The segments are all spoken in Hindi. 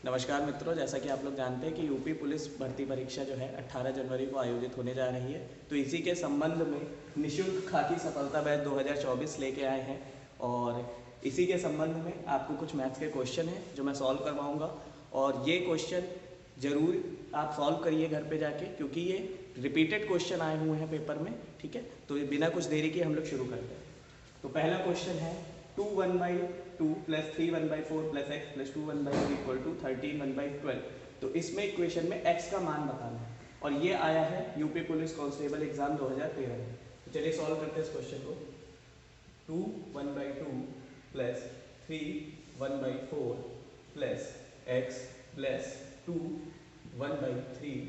नमस्कार मित्रों, जैसा कि आप लोग जानते हैं कि यूपी पुलिस भर्ती परीक्षा जो है 18 जनवरी को आयोजित होने जा रही है। तो इसी के संबंध में निःशुल्क खाकी सफलता बैच 2024 लेके आए हैं और इसी के संबंध में आपको कुछ मैथ्स के क्वेश्चन हैं जो मैं सॉल्व करवाऊंगा और ये क्वेश्चन ज़रूर आप सॉल्व करिए घर पे जाके, क्योंकि ये रिपीटेड क्वेश्चन आए हुए हैं पेपर में। ठीक है, तो बिना कुछ देरी के हम लोग शुरू करते हैं। तो पहला क्वेश्चन है 2 1/2 plus 3 1/4 plus x plus 2 1/2 equal to 13 1/12। तो इसमें इक्वेशन में x का मान बताना है और ये आया है यूपी पुलिस कांस्टेबल एग्जाम 2013 में। तो चलिए सॉल्व करते हैं इस क्वेश्चन को। 2 1/2 plus 3 1/4 plus x plus 2 1/3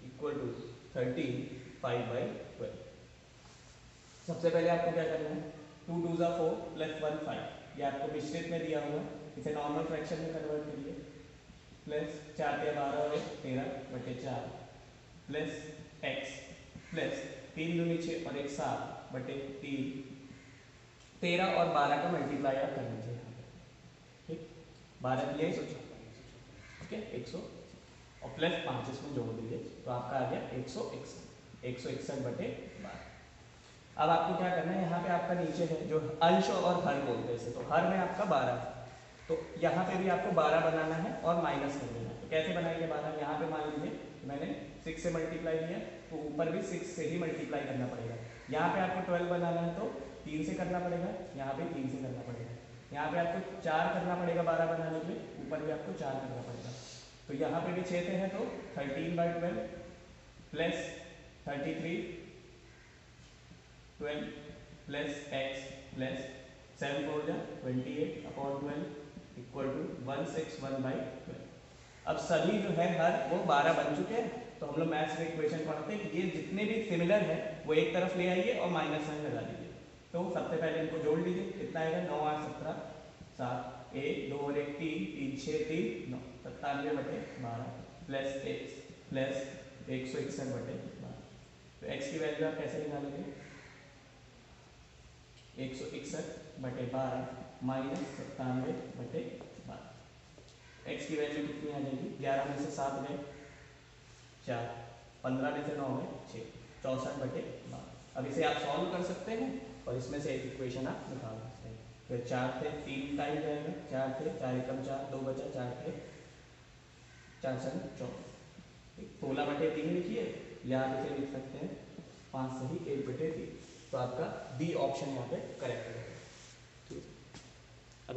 equal to 13 5/12। सबसे पहले आपको क्या करना है, 2 2 ज़ा 4 प्लस 1 5, ये आपको मिश्रित में दिया हुआ है, इसे नॉर्मल फ्रैक्शन में कन्वर्ट करिए। प्लस 4 के 12 और 13/4 प्लस एक्स प्लस 3 दूनी 6 और 1 7/3। 13 और 12 का मल्टीप्लाई आप कर लीजिए यहाँ पे। ठीक, 12 दिया 104, ठीक है 100 और प्लस 5 इसमें जोड़ दीजिए तो आपका आ गया 161/12। अब आपको क्या करना है, यहाँ पे आपका नीचे है जो अंश और हर बोलते हैं, तो हर में आपका 12 है, तो यहाँ पे भी आपको 12 बनाना है और माइनस कर देना है। तो कैसे बनाएंगे 12, यहाँ पे मान लीजिए मैंने 6 से मल्टीप्लाई किया तो ऊपर भी 6 से ही मल्टीप्लाई करना पड़ेगा। यहाँ पे आपको 12 बनाना है तो 3 से करना पड़ेगा, यहाँ पे 3 से करना पड़ेगा, यहाँ पे आपको 4 करना पड़ेगा 12 बनाने के लिए, ऊपर भी आपको 4 करना पड़ेगा। तो यहाँ पे भी 6 से है तो 13/12 प्लस 33 12 प्लस एक्स प्लस 7 4 जा 28/12 इक्वल टू 161/12। अब सभी जो है हर वो 12 बन चुके हैं, तो हम लोग मैथ्स में इक्वेशन पढ़ते हैं कि ये जितने भी सिमिलर है वो एक तरफ ले आइए और माइनस साइन लगा दीजिए। तो सबसे पहले इनको जोड़ लीजिए, कितना आएगा 9 8 17 7 1 2 और 1 3 3 6 3 9 97/12 प्लस एक्स प्लस 161/12। तो एक्स की वैल्यू आप कैसे निकालोगे, 161/12 माइनस 97/12। एक्स की वैल्यू कितनी आ जाएगी, 11 में से 7 गए 4, 15 में से 9 गए 6, 64/12। अब इसे आप सॉल्व कर सकते हैं और इसमें से एक इक्वेशन आप निकाल सकते हैं। फिर 4 से 3 टाइम जाएगा, 4 से 4 एकम 4 2 बचा, 4 से 4 7 14, 16/3 लिखिए या आप इसे लिख सकते हैं 5 से ही 1/3। तो आपका डी ऑप्शन यहाँ पे करेक्ट है। अब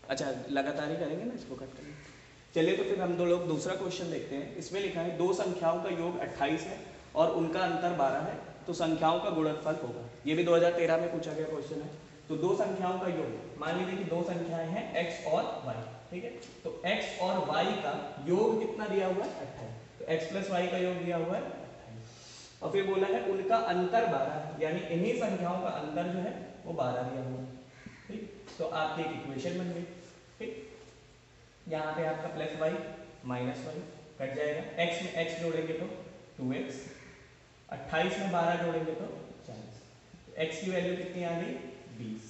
अच्छा लगातार ही करेंगे ना, इसको कट करेंगे। चलिए तो फिर हम दो लोग दूसरा क्वेश्चन देखते हैं। इसमें लिखा है दो संख्याओं का योग 28 है और उनका अंतर 12 है, तो संख्याओं का गुणनफल होगा। ये भी 2013 में पूछा गया क्वेश्चन है। तो दो संख्याओं का योग, मान लीजिए कि दो संख्याएं हैं x और y, ठीक है, तो x और y का योग कितना दिया हुआ है 28, तो x प्लस y का योग दिया हुआ है 28 और फिर बोला है उनका अंतर 12 है, यानी इन्हीं संख्याओं का अंतर जो है वो 12 दिया हुआ है। ठीक, तो आपकी एक इक्वेशन बन गई। ठीक, यहाँ पे आपका plus y minus y cut जाएगा, x में x जोड़ेंगे तो 2x, 28 में 12 जोड़ेंगे तो 40, तो x की वैल्यू कितनी आ गई 20।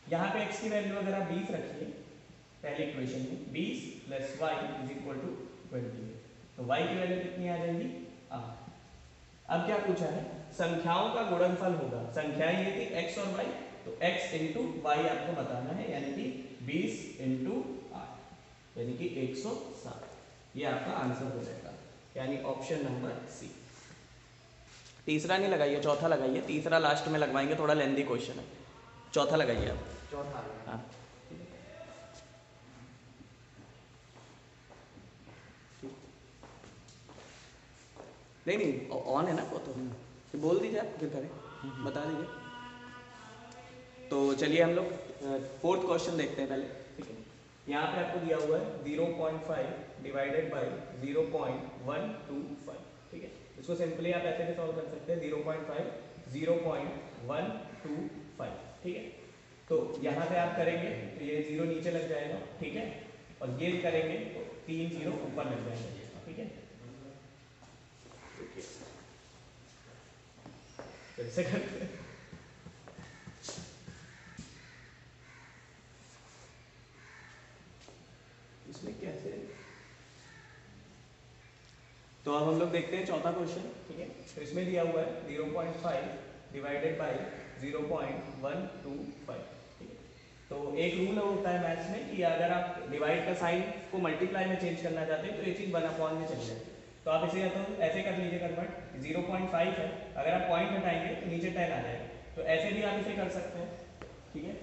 यहाँ पे x की वैल्यू अगर आप 20 रखिए पहले इक्वेशन में, 20 plus y is equal to 20, तो y की वैल्यू कितनी आ जाएगी 8। अब क्या पूछा है, संख्याओं का गुणनफल होगा, संख्याएं ये थी x और y, तो x इंटू वाई आपको बताना है, यानी कि 20 इंटू 8 यानी कि 107। ये आपका आंसर हो जाएगा, यानी ऑप्शन नंबर सी। तीसरा नहीं लगाइए, चौथा लगाइए, तीसरा लास्ट में लगवाएंगे, थोड़ा लेंदी क्वेश्चन है। चौथा लगाइए आप, चौथा। हाँ नहीं नहीं ऑन है ना वो, तो बोल दीजिए आप फिर करें, बता दीजिए। तो चलिए हम लोग फोर्थ क्वेश्चन देखते हैं पहले। ठीक है, यहाँ पे आपको दिया हुआ है 0.5 डिवाइडेड बाई 0.125। ठीक है, इसको सिंपली आप ऐसे भी सॉल्व कर सकते हैं, 0.5 0.125। ठीक है, तो यहाँ पे आप करेंगे तो ये 0 नीचे लग जाएगा, ठीक है, और ये करेंगे तो 3 0 ऊपर लग जाएंगे। ठीक है, फिर से करते हैं, तो अब हम लोग देखते हैं चौथा क्वेश्चन, ठीक है। तो इसमें दिया हुआ है 0.5 डिवाइडेड बाई 0.125, ठीक है। तो एक रूल होता है मैथ्स में कि अगर आप डिवाइड का साइन को मल्टीप्लाई में चेंज करना चाहते हैं तो ये चीज़ 1/, में चली जाती है। तो आप इसे या तो ऐसे कर लीजिए कन्वर्ट, 0.5 है, अगर आप पॉइंट हटाएंगे तो नीचे 10 आ जाएगा, तो ऐसे भी आप इसे कर सकते हैं, ठीक है।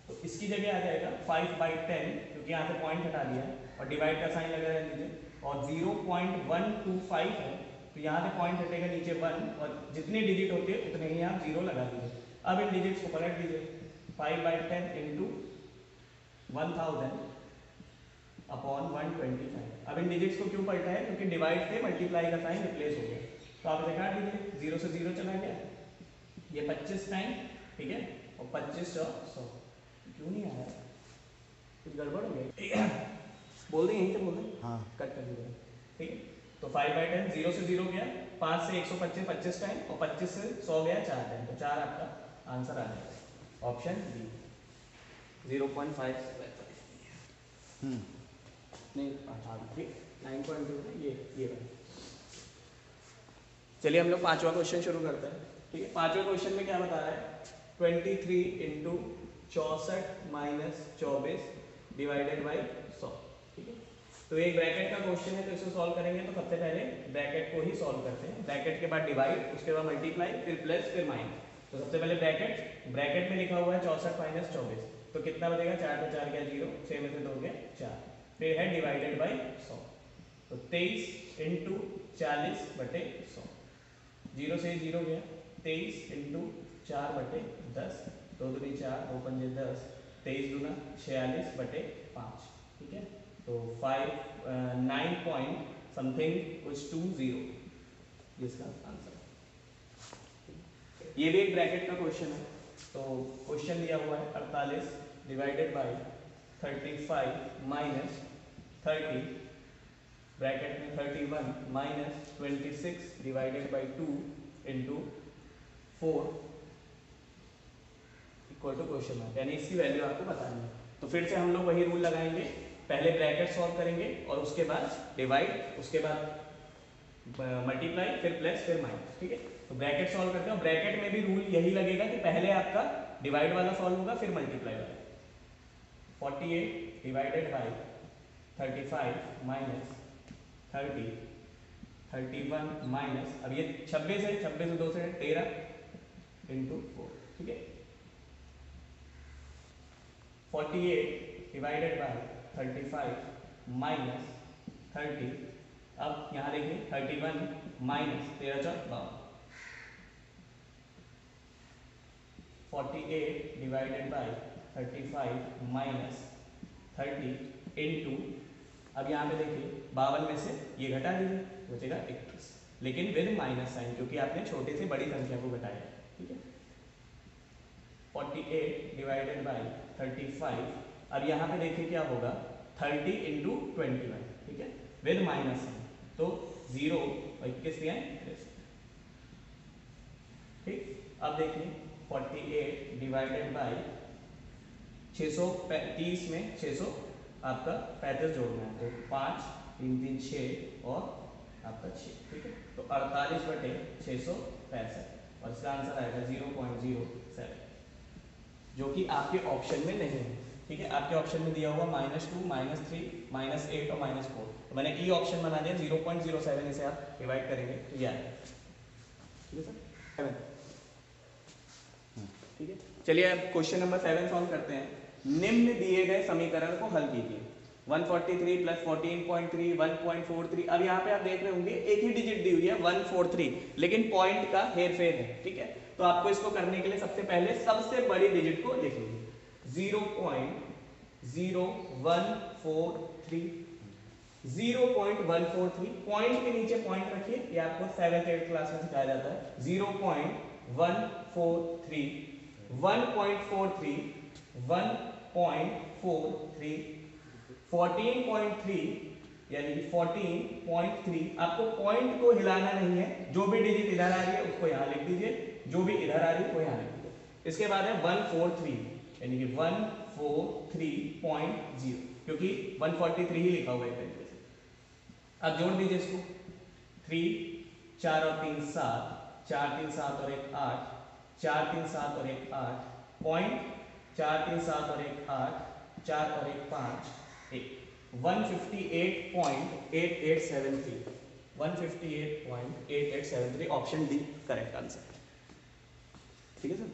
तो इसकी जगह आ जाएगा 5/10, क्योंकि यहाँ से पॉइंट हटा दिया है और डिवाइड का साइन लगा रहने दीजिए, और 0.125 है, तो यहाँ से पॉइंट हटेगा नीचे 1, और जितने डिजिट होते हैं उतने ही आप 0 लगा दीजिए। अब इन डिजिट्स को पलट दीजिए, 5/10 इंटू 1000 अपॉन 125। अब इन डिजिट्स को क्यों पलटा है, क्योंकि डिवाइड से मल्टीप्लाई का साइन रिप्लेस हो गया। तो आप इसे काट दीजिए, 0 से 0 चला गया, ये 25 टाइम, ठीक है, और 25 और 100। क्यों नहीं आया, कुछ गड़बड़ हो गई? बोल दें, यहीं से बोल दें, हाँ कट कर दीजिए, ठीक है। तो 5/10, 0 से 0 गया, 5 से 125 25 टाइम, और 25 से 100 गया 4 टाइम, तो 4 आपका आंसर आ जाएगा, ऑप्शन बी 0.5। नहीं, ठीक, 9.2 ये चलिए हम लोग पांचवा क्वेश्चन शुरू करते हैं, ठीक है। पांचवें क्वेश्चन में क्या बता रहा है, 23 इंटू 64 माइनस 24 डिवाइडेड बाई 100, ठीक है। तो एक ब्रैकेट का क्वेश्चन है, तो इसे सॉल्व करेंगे तो सबसे पहले ब्रैकेट को ही सॉल्व करते हैं। ब्रैकेट के बाद डिवाइड, उसके बाद मल्टीप्लाई, फिर प्लस, फिर माइनस। तो सबसे पहले ब्रैकेट में लिखा हुआ है 64 माइनस 24, तो कितना बचेगा, 4 तो 4 गया 0, 6 में से 2 गया 4, फिर है डिवाइडेड बाई 100, तो 23 इंटू 40/100, 0 से 0 गया, 23 इंटू 4/10, 2 दूनी 4, 2 पंजे 10, 23 दूना 46/5, ठीक है। तो 9 पॉइंट समथिंग कुछ 20, जिसका आंसर। ये भी एक ब्रैकेट का क्वेश्चन है, तो क्वेश्चन दिया हुआ है 48 डिवाइडेड बाई 35 माइनस 30, ब्रैकेट में 31 minus 26 divided by 2 into 4 equal to question mark, यानी इसकी वैल्यू आपको बतानी है। तो फिर से हम लोग वही रूल लगाएंगे, पहले ब्रैकेट सॉल्व करेंगे और उसके बाद डिवाइड, उसके बाद मल्टीप्लाई, फिर प्लस, फिर माइनस, ठीक है। तो ब्रैकेट सॉल्व करते हैं, ब्रैकेट में भी रूल यही लगेगा कि पहले आपका डिवाइड वाला सॉल्व होगा, फिर मल्टीप्लाई वाला। 48 डिवाइडेड बाई 35 माइनस 30, 31 माइनस, अब ये 26 है, 26 2 से 13 इंटू 4, ठीक है। 48 डिवाइडेड बाई 35 माइनस 30, अब यहाँ देखिए 31 minus 13 4 52, 48 divided by 35 minus 30 into, अब यहाँ पे देखिए 52 में से ये घटा दीजिए, बचेगा 21, लेकिन विद माइनस साइन, क्योंकि आपने छोटे से बड़ी संख्या को घटाया, ठीक है। 48 डिवाइडेड बाई 35, अब यहाँ पे देखिए क्या होगा, 30 इंटू 21, ठीक है, विद माइनस साइन, तो 0 और 21 दिया है, ठीक। अब देखिए 48 डिवाइडेड बाई 630 में 600 आपका 35 जोड़ना है, तो 5 3 3 6 और आपका 6, ठीक है। तो 48/665, और इसका आंसर आएगा 0.07, जो कि आपके ऑप्शन में नहीं है, ठीक है। आपके ऑप्शन में दिया हुआ -2 -3 -8 और -4, तो मैंने ई ऑप्शन बना दिया 0.07, इसे आप डिवाइड करेंगे तो ये आएगा, ठीक है सर, 7, ठीक है। चलिए अब क्वेश्चन नंबर 7 सॉल्व करते हैं। निम्न दिए गए समीकरण को हल कीजिए, 143 प्लस 14.3 1.43, अब यहाँ पे आप देख रहे होंगे एक ही डिजिट दी हुई है 143, लेकिन पॉइंट का हेरफेर है, ठीक है। तो आपको इसको करने के लिए सबसे पहले सबसे बड़ी डिजिट को लिख लीजिए, 0.0143, 0.143, पॉइंट के नीचे पॉइंट रखिए, ये आपको 7th 8th क्लास में सिखाया जाता है। 0.143, 1.43, 1.43, 14.3, यानी कि 14.3, आपको पॉइंट को हिलाना नहीं है, जो भी डिजिट इधर आ रही है उसको यहाँ लिख दीजिए, जो भी इधर आ रही है वो यहाँ लिख दीजिए। इसके बाद है 143, यानी कि 143 143.0, क्योंकि 143 ही लिखा हुआ है तरीके से। अब जोड़ दीजिए इसको, 3, 4 और 3 7, 4 3 7 और 1 8, 4 3 7 और 1 8, पॉइंट 4 3 7 और 1 8, 4 और 1 5, 1, 158.8873, 158.8873, ऑप्शन डी करेक्ट आंसर। ठीक है सर।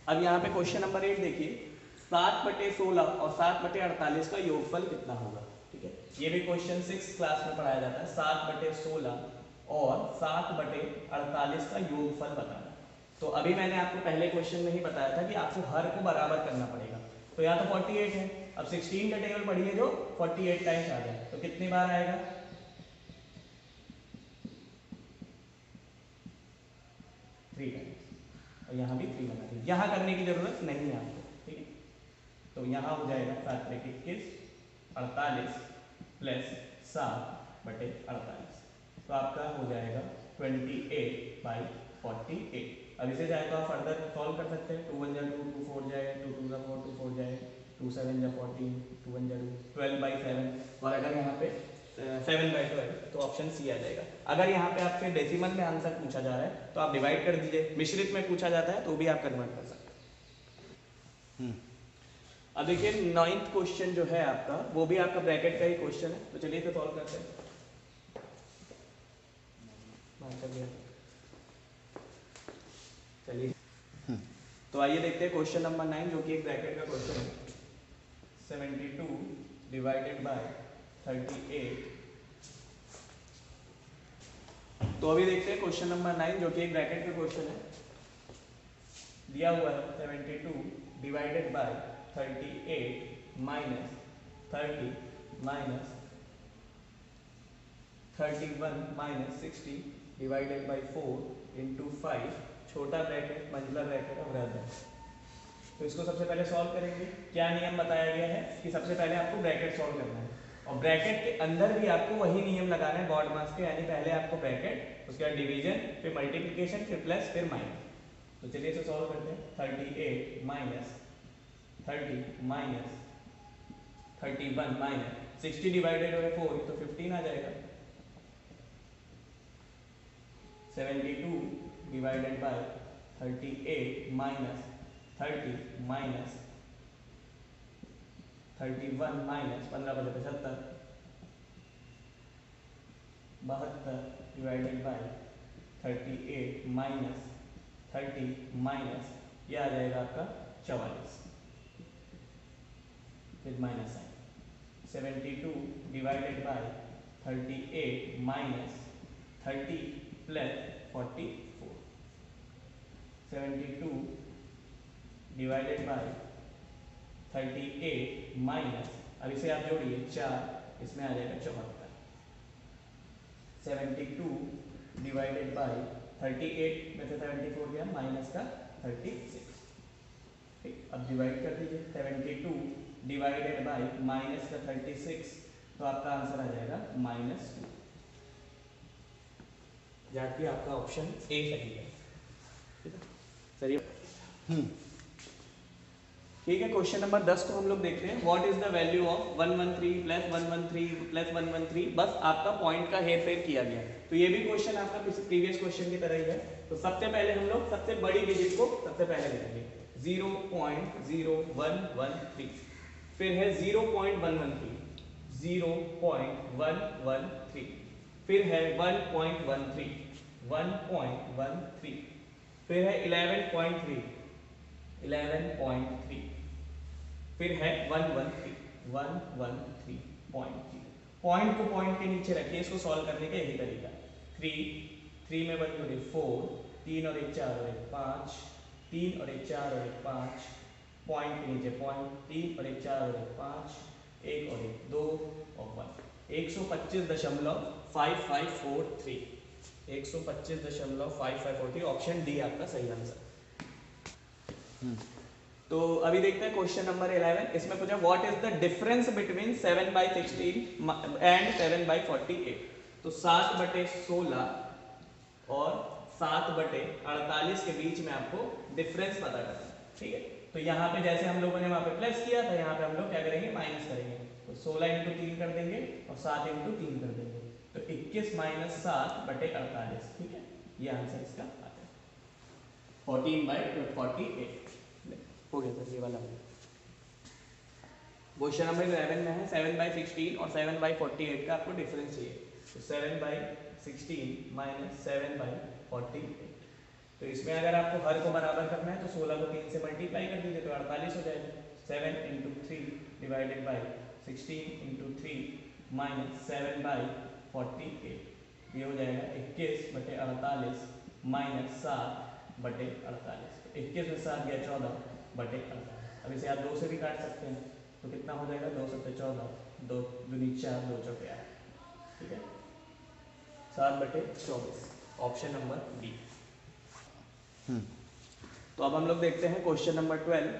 अब यहाँ पे क्वेश्चन नंबर 8 देखिए, 7/16 और 7/48 का योगफल कितना होगा। ठीक है, ये भी क्वेश्चन 6 क्लास में पढ़ाया जाता है। 7/16 और 7/48 का योगफल बताना। तो अभी मैंने आपको पहले क्वेश्चन में ही बताया था कि आपको हर को बराबर करना पड़ेगा। तो यहाँ तो 48 है, अब 16 का टेबल पढ़िए जो 48 टाइम्स आ जाए, तो कितनी बार आएगा, 3 टाइम्स। और यहाँ भी 3 बना दीजिए, यहाँ करने की जरूरत नहीं है आपको। ठीक है, तो यहाँ हो जाएगा 7×21 48 प्लस 7/48, तो आपका हो जाएगा 28/48। अब इसे चाहे तो आप फर्दर सॉल्व कर सकते हैं। 2 1 जा 2, 2 4 जाएगा, 2 2 जा 4, 2 4 जाएगा, 2 7 जा 14, 2 1 जा 2, 12/7। और अगर यहाँ पे 7/12, तो ऑप्शन सी आ जाएगा। अगर यहाँ पे आपसे डेसिमल में आंसर पूछा जा रहा है तो आप डिवाइड कर दीजिए, मिश्रित में पूछा जाता है तो भी आप कन्वर्ट कर सकते हैं। अब देखिए 9th क्वेश्चन जो है आपका, वो भी आपका ब्रैकेट का ही क्वेश्चन है, तो चलिए इसे सॉल्व करते हैं। चलिए, तो आइए देखते हैं क्वेश्चन नंबर 9, जो कि एक ब्रैकेट का क्वेश्चन है। 72 डिवाइडेड बाय 38। तो अभी देखते हैं क्वेश्चन नंबर 9, जो कि एक ब्रैकेट का क्वेश्चन है। दिया हुआ है 72 divided by 38 minus 30 minus 31 minus 60 divided by 4 into 5, छोटा ब्रैकेट मंझला ब्रैकेट और बृहद ब्रैकेट। तो इसको सबसे पहले सॉल्व करेंगे। क्या नियम बताया गया है कि सबसे पहले आपको ब्रैकेट सॉल्व करना है, और ब्रैकेट के अंदर भी आपको वही नियम लगाना है गॉड मास के, यानी पहले आपको ब्रैकेट, उसके बाद डिवीजन, फिर मल्टीप्लिकेशन, फिर प्लस, फिर माइनस। तो चलिए इसे सॉल्व करते हैं। 38 minus 30 minus 31 minus 60 divided by 4, तो 15 आ जाएगा। 72 divided by 38 minus 30 minus 31 minus 15 बजे 75, 72 डिवाइडेड बाय 38 माइनस 30 माइनस, यह आ जाएगा आपका 44, फिर minus sign. 72 divided by 38 minus 30 plus 44, 72 divided by 38 minus, अब इसे आप जोड़िए 4, इसमें आ जाएगा 74। 72 डिवाइडेड बाय 38 में से 74 गया, माइनस का 36। ठीक, अब डिवाइड कर दीजिए। 72 डिवाइडेड बाय माइनस का 36, तो आपका आंसर आ जाएगा -2, जबकि आपका ऑप्शन ए सही है। सही है। ठीक है, क्वेश्चन नंबर 10 को हम लोग देखते हैं। What is the value of 113 plus 113 plus 113, बस आपका पॉइंट का हेर फेर किया गया। तो ये भी क्वेश्चन आपका प्रीवियस क्वेश्चन की तरह ही है। तो सबसे पहले हम लोग सबसे बड़ी डिजिट को सबसे पहले लिखेंगे, 0.0113, फिर है 0.113, 0.113, फिर है 1.13, 1.13, फिर है 11.3, 11.3, फिर है 113, 113.0। पॉइंट को पॉइंट के नीचे रखिए, इसको सॉल्व करने का यही तरीका। 3 में 1 जोड़े 4, 3 और 1 4 और 1 5, 3 और 1 4 और 1 5, पॉइंट के नीचे पॉइंट, 3 और 1 4 और 1 5, 1 और 1 2 और 1, 125.5543, 125.5543, ऑप्शन डी आपका सही आंसर। तो अभी देखते हैं क्वेश्चन नंबर 11। इसमें पूछा what is the difference between 7/16 and 7/48। तो 7/16 और 7/48 के बीच में आपको डिफरेंस पता करना है। ठीक है, तो तो यहाँ पे जैसे हम लोगों ने वहाँ पे प्लस किया था, यहाँ पे हम लोग क्या करेंगे, माइनस करेंगे। तो 16 इंटू 3 कर देंगे और 7 इंटू 3 कर देंगे, तो 21 माइनस 7 बटे 48। ठीक है, ये आंसर इसका आता है 14/48। हो गया सर, ये वाला क्वेश्चन नंबर 11 में है 7/16 और 7/48 का आपको डिफरेंस चाहिए। तो 7/16 माइनस 7/48, तो इसमें अगर आपको हर को बराबर करना है तो 16 को 3 से मल्टीप्लाई कर दीजिए तो 48 हो जाएगा। 7 into 3 divided by 16 into 3 minus 7/48, ये हो जाएगा 21/48 माइनस 7/48। 21 में 7 गया 14/48। अब इसे आप 2 से भी काट सकते हैं, तो कितना हो जाएगा, 2 7 14, 2 दूनी 4, 2 चौके 8। ठीक है, 7/24, ऑप्शन नंबर डी। तो अब हम लोग देखते हैं क्वेश्चन नंबर 12,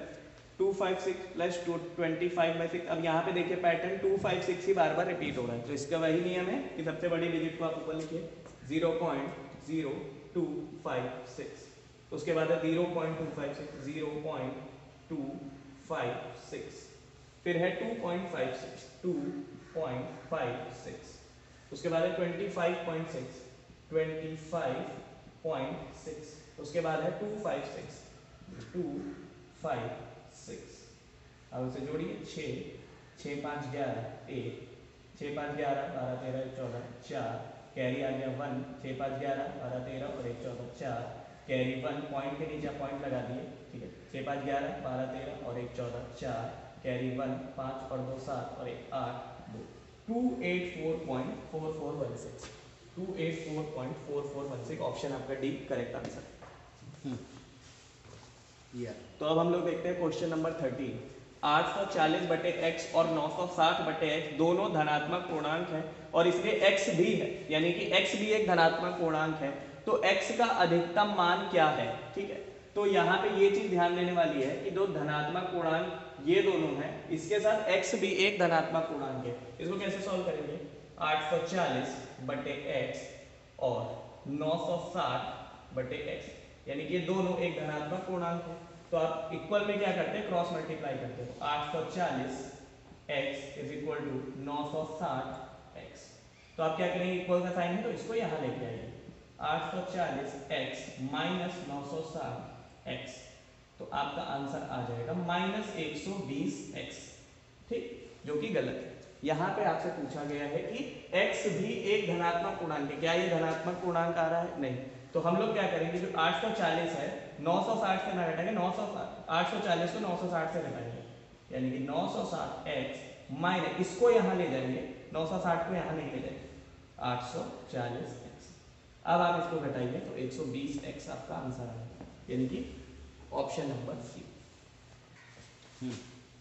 256 प्लस 25/6। अब यहाँ पे देखिए पैटर्न 256 ही बार बार रिपीट हो रहा है, तो इसका वही नियम है कि सबसे बड़ी डिजिट को आप ऊपर लिखिए 0.0256, उसके बाद है 0.256, 0.256, फिर है 2.56, 2.56, उसके बाद है 25.6, 25.6, उसके बाद है 256, 256। अब उसे जोड़िए 6, 6 5 11 1, 6 5 11 12 13 14 4, कैरी आ गया 1, 6 5 11 12 13 और 1 14 4, कैरी 1, पॉइंट के नीचे पॉइंट लगा दिए। ठीक है, 6 5 11 12 13 और 1 14 4, कैरी 1, 5 और 2 7 और 1 8 2, 284.4416, 284.4416, ऑप्शन आपका डी करेक्ट आंसर। तो अब हम लोग देखते हैं क्वेश्चन नंबर 13, 840/x और 960/x दोनों धनात्मक पूर्णांक है और इसलिए x भी है, यानी कि x भी एक धनात्मक पूर्णांक है, तो x का अधिकतम मान क्या है। ठीक है, तो यहाँ पे ये चीज ध्यान देने वाली है कि दो धनात्मक पूर्णांक ये दोनों हैं, इसके साथ x भी एक धनात्मक पूर्णांक है। इसको कैसे सॉल्व करेंगे, 840/x और 960/x, यानी कि ये दोनों एक धनात्मक पूर्णांक है, तो आप इक्वल में क्या करते हैं, क्रॉस मल्टीप्लाई करते हो। 840x is equal to 960x, तो आप क्या करेंगे, इक्वल का साइन है तो इसको यहाँ लेके आइए, 840x माइनस 960x, तो आपका आंसर आ जाएगा -120x। ठीक, जो कि गलत है। यहाँ पे आपसे पूछा गया है कि x भी एक धनात्मक पूर्णांक है, क्या ये धनात्मक पूर्णांक आ रहा है, नहीं। तो हम लोग क्या करेंगे, जो 840 है 960 से ना घटाएंगे, 840 को 960 से घटाएंगे, यानी कि 960x माइनस, इसको यहाँ ले जाएंगे, 960 को यहाँ नहीं ले जाएंगे, 840x। अब आप इसको घटाइए तो 120x आपका आंसर आएगा, यानी कि ऑप्शन नंबर सी।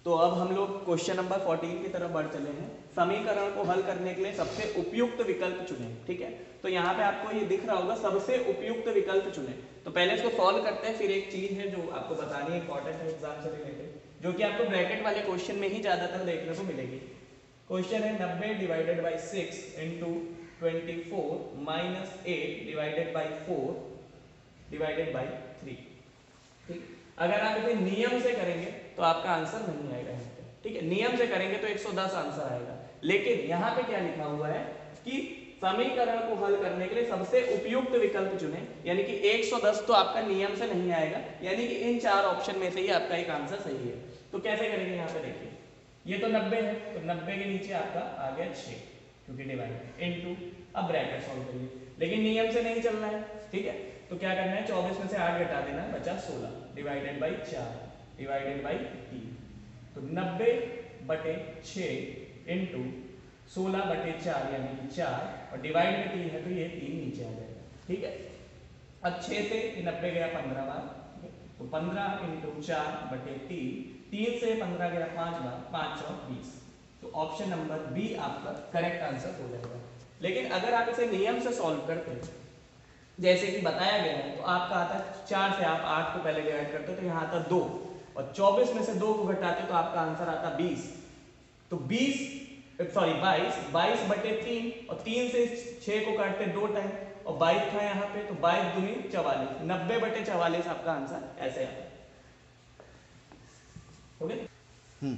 तो अब हम लोग क्वेश्चन नंबर 14 की तरफ बढ़ चले हैं। समीकरण को हल करने के लिए सबसे उपयुक्त विकल्प चुनें। ठीक है, तो यहाँ पे आपको ये दिख रहा होगा सबसे उपयुक्त विकल्प चुनें। तो पहले इसको सॉल्व करते हैं, फिर एक चीज है जो आपको बतानी है, इंपॉर्टेंट है एग्जाम से रिलेटेड, जो कि आपको ब्रैकेट वाले क्वेश्चन में ही ज्यादातर देखने को मिलेगी। क्वेश्चन है 90/6 into 24 minus 8 divided by 4 divided by 3। ठीक, अगर आप इसे नियम से करेंगे तो आपका आंसर नहीं आएगा यहाँ पे। ठीक है, नियम से करेंगे तो 110 आंसर आएगा, लेकिन यहाँ पे क्या लिखा हुआ है कि समीकरण को हल करने के लिए सबसे उपयुक्त विकल्प चुनें, यानी कि 110 तो आपका नियम से नहीं आएगा, यानी कि इन 4 ऑप्शन में से ही आपका एक आंसर सही है। तो कैसे करेंगे, यहाँ पे देखिए, ये तो 90 है, तो 90 के नीचे आपका आ गया 6, क्योंकि डिवाइड इनटू, अब ब्रैकेट सॉल्व करिए, लेकिन नियम से नहीं चलना है। ठीक है, तो क्या करना है, 24 में से 8 घटा देना, बचा 16 डिवाइडेड बाई 4 डिवाइडेड बाई 3, तो 90/6 इंटू 16/4 यानी कि 4, और डिवाइड में 3 है तो ये 3 नीचे आ जाएगा। ठीक है, अब 6 से 90 गया 15 बार, तो 15 इंटू 4/3, 3 से 15 गया 5 बार, 5 और 20, तो ऑप्शन नंबर बी आपका करेक्ट आंसर हो जाएगा। लेकिन अगर आप इसे नियम से सॉल्व करते हैं जैसे कि बताया गया है, तो आपका आता 4 से आप 8 को पहले डिवाइड करते हो तो यहाँ आता 2, और 24 में से 2 को घटाते तो आपका आंसर आता 20, तो 22/3, और 3 से 6 को काटते 2 टाइम, और 22 था यहाँ पे, तो 22 दूनी 44, 90/44 आपका आंसर ऐसे आता है। हो गया।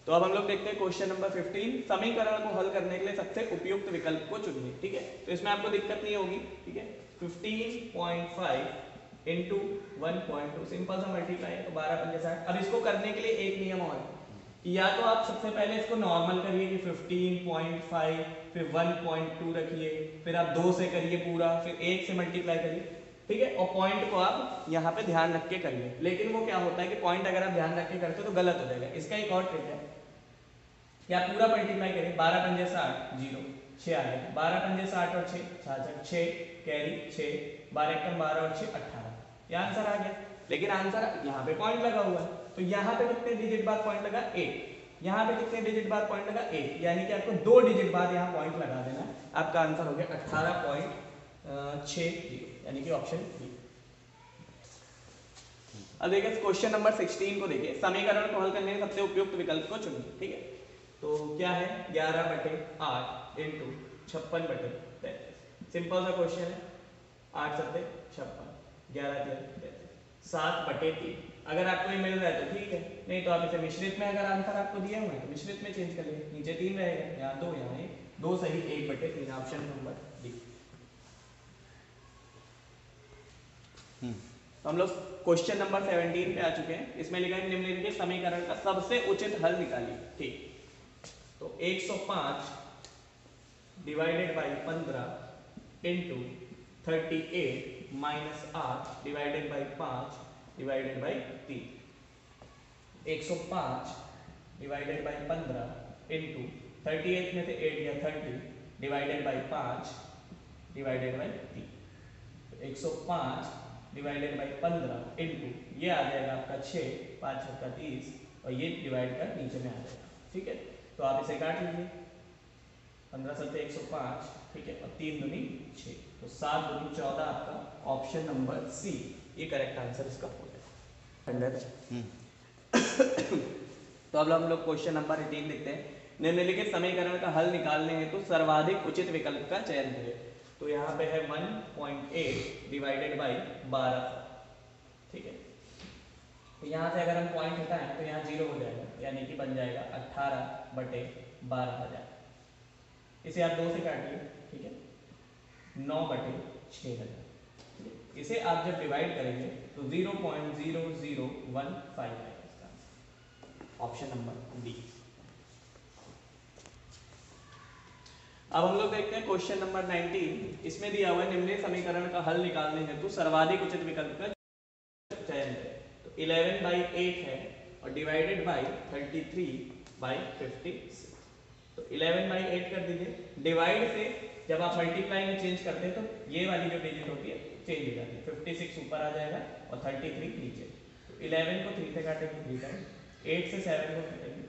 तो अब हम लोग देखते हैं क्वेश्चन नंबर 15। समीकरण को हल करने के लिए सबसे उपयुक्त विकल्प को चुनिए। ठीक है, तो इसमें आपको दिक्कत नहीं होगी। ठीक है, 15.5 इंटू 1.2 सिंपल सा मल्टीप्लाई है, तो 12 पंजे 60। अब इसको करने के लिए एक नियम और है कि या तो आप सबसे पहले इसको नॉर्मल करिए कि 15.5, फिर 1.2 रखिए, फिर आप 2 से करिए पूरा, फिर 1 से मल्टीप्लाई करिए। ठीक है, और पॉइंट को आप यहाँ पे ध्यान रख के करिए। लेकिन वो क्या होता है कि पॉइंट अगर आप ध्यान रख के करते हो तो गलत हो जाएगा। इसका एक और ट्रिक है कि आप पूरा मल्टीप्लाई करें, 12 पंजे 60, 0 6 आ गया, 12 पंजे 60 और 6 66, 6 कैरी 6, 12 एकम 12 और 6 18, ये आंसर आ गया। लेकिन आंसर यहाँ पे पॉइंट लगा हुआ है, तो यहाँ पे कितने डिजिट बाद पॉइंट लगा 1, यहाँ पे कितने डिजिट बाद पॉइंट लगा 1, यानी कि आपको 2 डिजिट बाद यहाँ पॉइंट लगा देना। आपका आंसर हो गया 18.60, यानी कि ऑप्शन बी। अब देखिए क्वेश्चन नंबर 16 को देखिए। समीकरण को हल करने के सबसे उपयुक्त विकल्प को चुनिए। ठीक है, तो क्या है 11/8 इंटू 56/33। सिंपल सा क्वेश्चन है, 8 सत्ते 56, 11 3 7/3। अगर आपको ये मिल रहा है तो ठीक है, नहीं तो आप इसे मिश्रित में, अगर आंसर आपको दिए हुए हैं तो मिश्रित में चेंज कर लीजिए। नीचे 3 रहेगा, यहाँ 2, यहाँ 1, 2 सही 1/3, ऑप्शन नंबर डी। तो हम लोग क्वेश्चन नंबर 17 पे आ चुके हैं। इसमें लिखा है निम्नलिखित समीकरण का सबसे उचित हल निकालिए। ठीक, तो 105 divided by 15 into 38 minus 8 divided by 5 divided by 3। 105 divided by 15 into 38 में से 8 गया 30 divided by 5 divided by 3। 105 divided by 15 into ये आ जाएगा आपका 6, 5 छक्का 30, और ये डिवाइड कर नीचे में आ जाएगा। ठीक है, तो आप इसे काट लीजिए, 15 सत्ते 105, ठीक है, और 3 दूनी 6, तो 7 दूनी 14, आपका ऑप्शन नंबर सी ये करेक्ट आंसर इसका हो जाएगा। तो अब हम लोग क्वेश्चन नंबर 18 देखते हैं। निम्नलिखित समीकरण का हल निकालने हेतु तो सर्वाधिक उचित विकल्प का चयन करें। तो यहाँ पे है 1.8 डिवाइडेड बाई 12। ठीक है, तो यहाँ से अगर हम पॉइंट हटाएं तो यहाँ 0 हो जाएगा, यानी कि बन जाएगा 18/12 हो जाएगा। इसे आप 2 से काटिए। ठीक है, 9/6 हो जाएगा। इसे आप जब डिवाइड करेंगे तो 0.0015 आएगा इसका आंसर, ऑप्शन नंबर डी। अब हम लोग देखते हैं क्वेश्चन नंबर 19। इसमें दिया हुआ है निम्नलिखित समीकरण का हल निकालने हेतु तो सर्वाधिक उचित विकल्प का चयन करें। तो 11/8 है और डिवाइडेड बाई 33/56। तो 11/8 कर दीजिए, डिवाइड से जब आप मल्टीप्लाई में चेंज करते हैं तो ये वाली जो डिजिट होती है चेंज हो जाती है, 56 ऊपर आ जाएगा और 33 नीचे। तो 11 को 3 से काटेंगे 3 टाइम, 8 से 7 को काटेंगे,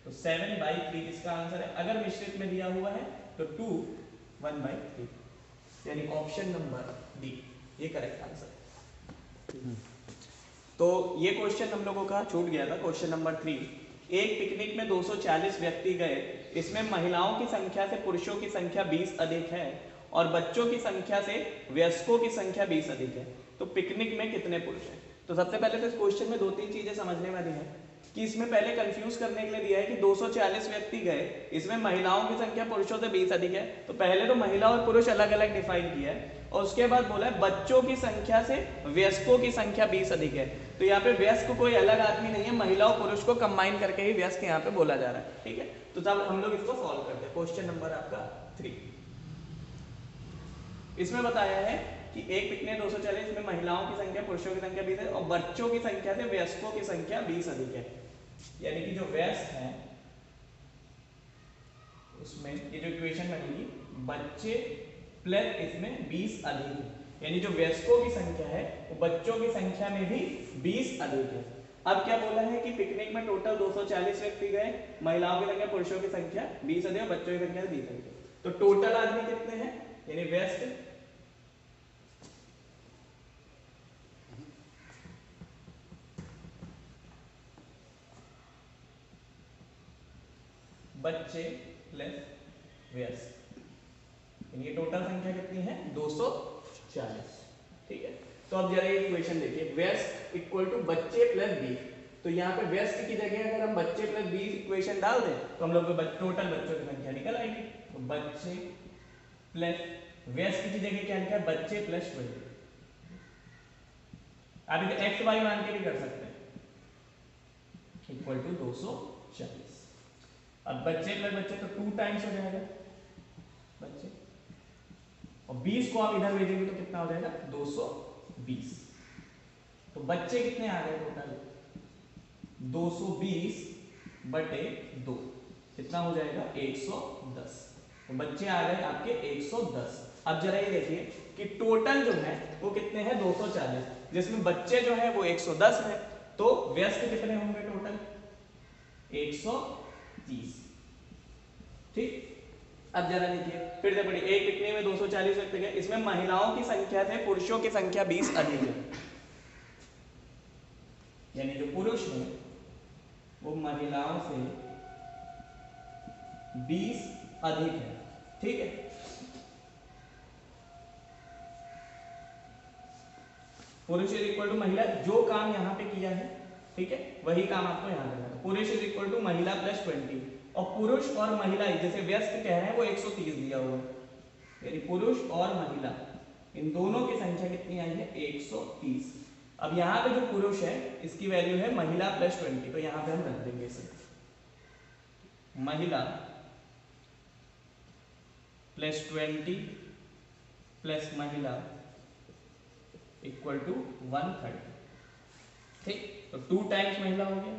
तो 7/3 इसका आंसर है। अगर मिश्रित में दिया हुआ है तो 2 1/3, यानी ऑप्शन नंबर डी ये करेक्ट आंसर है। तो ये क्वेश्चन हम लोगों का छूट गया था, क्वेश्चन नंबर 3। एक पिकनिक में 240 व्यक्ति गए, इसमें महिलाओं की संख्या से पुरुषों की संख्या 20 अधिक है और बच्चों की संख्या से वयस्कों की संख्या 20 अधिक है। तो पिकनिक में कितने पुरुष हैं? तो सबसे पहले तो इस क्वेश्चन में 2-3 चीजें समझने वाली हैं कि इसमें पहले कंफ्यूज करने के लिए दिया है कि 240 व्यक्ति गए, इसमें महिलाओं की संख्या पुरुषों से 20 अधिक है। तो पहले तो महिला और पुरुष अलग अलग डिफाइन किया है, और उसके बाद बोला है बच्चों की संख्या से वयस्कों की संख्या 20 अधिक है। तो यहाँ पे वयस्क कोई अलग आदमी नहीं है, महिला और पुरुष को कंबाइन करके ही वयस्क यहाँ पे बोला जा रहा है। ठीक है, तो तब हम लोग इसको सॉल्व करते हैं। क्वेश्चन नंबर आपका 3, इसमें बताया है कि एक पिकनिक 240 में महिलाओं की संख्या पुरुषों की संख्या 20 है और बच्चों की संख्या से वयस्कों की संख्या 20 अधिक है। यानी कि जो वयस्क है उसमें ये जो इक्वेशन बनेगी बच्चे प्लस इसमें 20 अधिक है, यानी जो वयस्कों की संख्या है वो बच्चों की संख्या में भी 20 अधिक है। अब क्या बोला है कि पिकनिक में टोटल 240 व्यक्ति गए, महिलाओं की संख्या पुरुषों की संख्या 20 अधिक और बच्चों की संख्या 20 अधिक। तो टोटल आदमी कितने हैं, यानी वयस्क बच्चे प्लस वयस्क, ये टोटल संख्या कितनी है 240। ठीक है, तो अब जरा ये इक्वेशन देखिए, वयस्क इक्वल टू बच्चे प्लस 20। तो यहाँ पे व्यस्त की जगह अगर हम बच्चे प्लस 20 इक्वेशन डाल दें तो हम लोग को टोटल बच्चों की संख्या निकल आएगी। तो बच्चे प्लस व्यस्त की जगह क्या लिखा है, बच्चे प्लस 20। आप इसे एक्स वाई मान के भी कर सकते हैं, इक्वल टू 240। अब बच्चे प्लस बच्चे तो 2 टाइम्स हो जाएगा बच्चे, और 20 को आप इधर भेजेंगे तो कितना हो जाएगा 220। तो बच्चे कितने आ गए टोटल 220 बटे 2 कितना हो जाएगा 110। तो बच्चे आ गए आपके 110। अब जरा ये देखिए कि टोटल जो है वो कितने हैं 240, जिसमें बच्चे जो है वो 110 है, तो व्यस्त कितने होंगे टोटल 130। ठीक, अब जरा देखिए फिर से पढ़िए, एक लिखने में 240 व्यक्त है, इसमें महिलाओं की संख्या से पुरुषों की संख्या 20 अधिक है, यानी जो पुरुष है वो महिलाओं से 20 अधिक है। ठीक है, पुरुष इज इक्वल टू महिला, जो काम यहाँ पे किया है ठीक है वही काम आपको यहाँ करना है। पुरुष इज इक्वल टू महिला प्लस 20, और पुरुष और महिला जैसे व्यस्त कह रहे हैं वो 130 दिया हुआ है, यानी पुरुष और महिला इन दोनों की संख्या कितनी आई है 130। अब यहाँ पे जो पुरुष है इसकी वैल्यू है महिला प्लस 20, तो यहाँ पे हम रख देंगे इसे महिला प्लस 20 प्लस महिला इक्वल टू 130। ठीक, तो 2 टाइम्स महिला हो गया,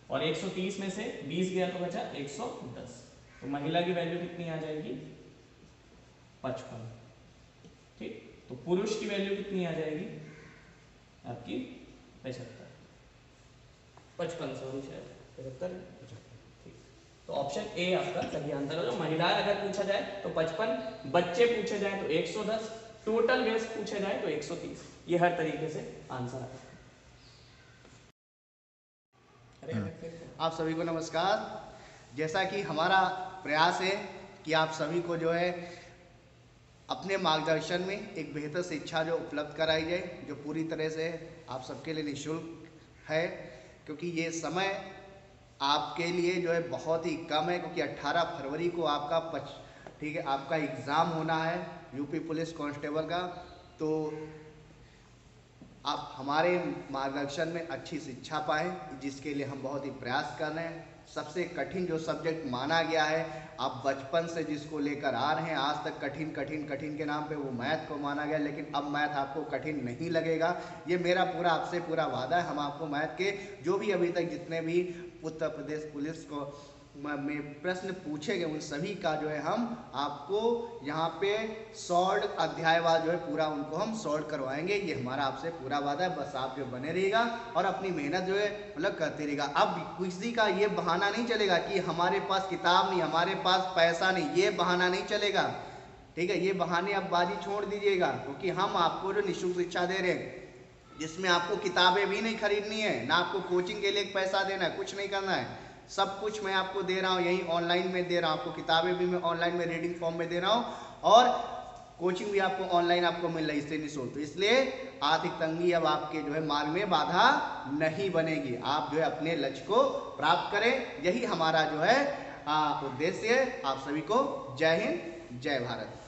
और 130 में से 20 गया तो बचा 110। तो महिला की वैल्यू कितनी आ जाएगी 55। ठीक, तो पुरुष की वैल्यू कितनी आ जाएगी आपकी 75, 55 सॉरी शायद 75। ठीक, तो ऑप्शन ए आपका सही आंसर होगा। महिलाएं अगर पूछा जाए तो 55, बच्चे पूछे जाए तो 110, टोटल व्यस्त पूछे जाए तो 130। ये हर तरीके से आंसर है। आप सभी को नमस्कार। जैसा कि हमारा प्रयास है कि आप सभी को जो है अपने मार्गदर्शन में एक बेहतर शिक्षा जो उपलब्ध कराई जाए, जो पूरी तरह से आप सबके लिए निःशुल्क है, क्योंकि ये समय आपके लिए जो है बहुत ही कम है, क्योंकि 18 फरवरी को आपका ठीक है आपका एग्ज़ाम होना है यूपी पुलिस कांस्टेबल का। तो आप हमारे मार्गदर्शन में अच्छी शिक्षा पाएँ, जिसके लिए हम बहुत ही प्रयास कर रहे हैं। सबसे कठिन जो सब्जेक्ट माना गया है, आप बचपन से जिसको लेकर आ रहे हैं आज तक कठिन कठिन कठिन के नाम पे, वो मैथ को माना गया, लेकिन अब मैथ आपको कठिन नहीं लगेगा। ये मेरा पूरा आपसे पूरा वादा है। हम आपको मैथ के जो भी अभी तक जितने भी उत्तर प्रदेश पुलिस को में प्रश्न पूछे गए उन सभी का जो है हम आपको यहाँ पे सॉल्व अध्यायवार जो है पूरा उनको हम सॉल्व करवाएंगे। ये हमारा आपसे पूरा वादा है। बस आप जो बने रहिएगा और अपनी मेहनत जो है मतलब करते रहिएगा। अब किसी का ये बहाना नहीं चलेगा कि हमारे पास किताब नहीं, हमारे पास पैसा नहीं, ये बहाना नहीं चलेगा। ठीक है, ये बहाने अब बाजी छोड़ दीजिएगा, क्योंकि हम आपको जो निःशुल्क शिक्षा दे रहे हैं, जिसमें आपको किताबें भी नहीं खरीदनी है, ना आपको कोचिंग के लिए पैसा देना है, कुछ नहीं करना है। सब कुछ मैं आपको दे रहा हूँ, यही ऑनलाइन में दे रहा हूँ। आपको किताबें भी मैं ऑनलाइन में रीडिंग फॉर्म में दे रहा हूँ, और कोचिंग भी आपको ऑनलाइन आपको मिल रही है, इससे निःशुल्क। तो इसलिए आर्थिक तंगी अब आपके जो है मार्ग में बाधा नहीं बनेगी। आप जो है अपने लक्ष्य को प्राप्त करें, यही हमारा जो है उद्देश्य है। आप सभी को जय हिंद, जय भारत।